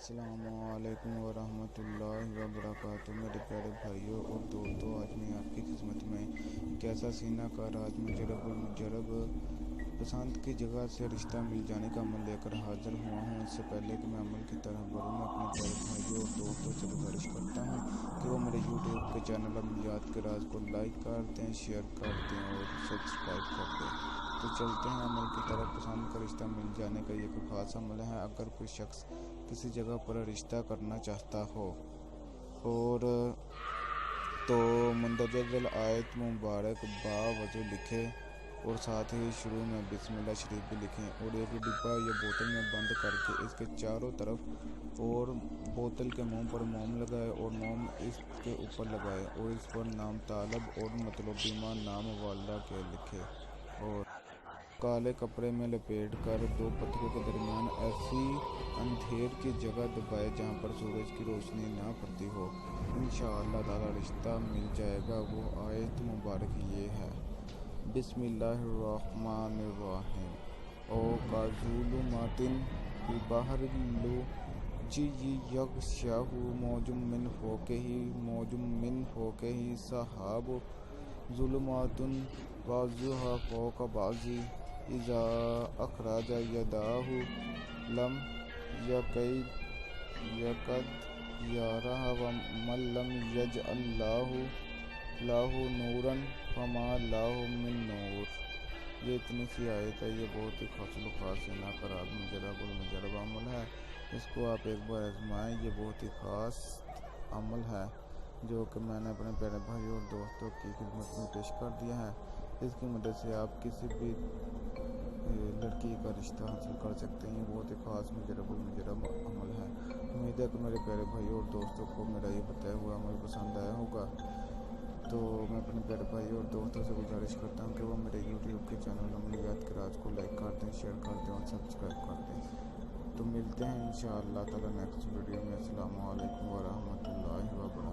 السلام علیکم ورحمۃ اللہ وبرکاتہ میرے پیارے بھائیوں اور دوستوں، آج میں آپ کی خدمت میں کیسا سینہ کا راج مجرب المجرب پسند کی جگہ سے رشتہ مل جانے کا عمل لے کر حاضر ہوا ہوں۔ اس سے پہلے کہ میں عمل کی طرف بڑھوں، میں اپنے پیارے بھائیوں اور دوستوں سے گزارش کرتا ہوں کہ وہ میرے یوٹیوب کے چینل عملیات کے راز کو لائک کر دیں، شیئر کر دیں اور سبسکرائب کر دیں۔ تو چلتے ہیں عمل کی طرف۔ پسند کا رشتہ مل جانے کا یہ کوئی خاص عمل ہے۔ اگر کوئی شخص کسی جگہ پر رشتہ کرنا چاہتا ہو اور تو مندرجہ ذیل آیت مبارک باوضو لکھے اور ساتھ ہی شروع میں بسم اللہ شریف بھی لکھیں اور ایک ڈبہ یا بوتل میں بند کر کے اس کے چاروں طرف اور بوتل کے منہ پر موم لگائے اور موم اس کے اوپر لگائے اور اس پر نام طالب اور مطلوبہ نام والدہ کے لکھے اور کالے کپڑے میں لپیٹ کر دو پتھروں کے درمیان ایسی اندھیر کی جگہ دبائے جہاں پر سورج کی روشنی نہ پڑتی ہو۔ انشاءاللہ تعالی رشتہ مل جائے گا۔ وہ آیت مبارک یہ ہے: بسم اللہ الرحمن الرحیم۔ او کا ظلمات فی البحر اللجی یغشاہ موج من فوقہ سحاب ظلمات بعضها فوق بعض اذا اخرج یدہ لم یکد یراها ومن لم یجعل لہ نورا فما لہ من نور۔ یہ اتنی سی آیت ہے۔ یہ بہت ہی خاص سینہ کا راز مجرب المجرب عمل ہے۔ اس کو آپ ایک بار آزمائیں۔ یہ بہت ہی خاص عمل ہے جو کہ میں نے اپنے پیارے بھائیوں اور دوستوں کی خدمت میں پیش کر دیا ہے۔ اس کی مدد سے آپ کسی بھی لڑکی کا رشتہ حاصل کر سکتے ہیں۔ یہ بہت ہی خاص مجرب المجرب عمل ہے۔ امید ہے کہ میرے پیارے بھائیوں اور دوستوں کو میرا یہ بتایا ہوا عمل پسند آیا ہوگا۔ تو میں اپنے پیارے بھائیوں اور دوستوں سے گزارش کرتا ہوں کہ وہ میرے یوٹیوب کے چینل عملیات کے راز کو لائک کر دیں، شیئر کر دیں اور سبسکرائب کر دیں۔ تو ملتے ہیں انشاءاللہ تعالی نیکسٹ ویڈیو میں۔ السلام علیکم ورحمۃ اللہ وبرکاتہ۔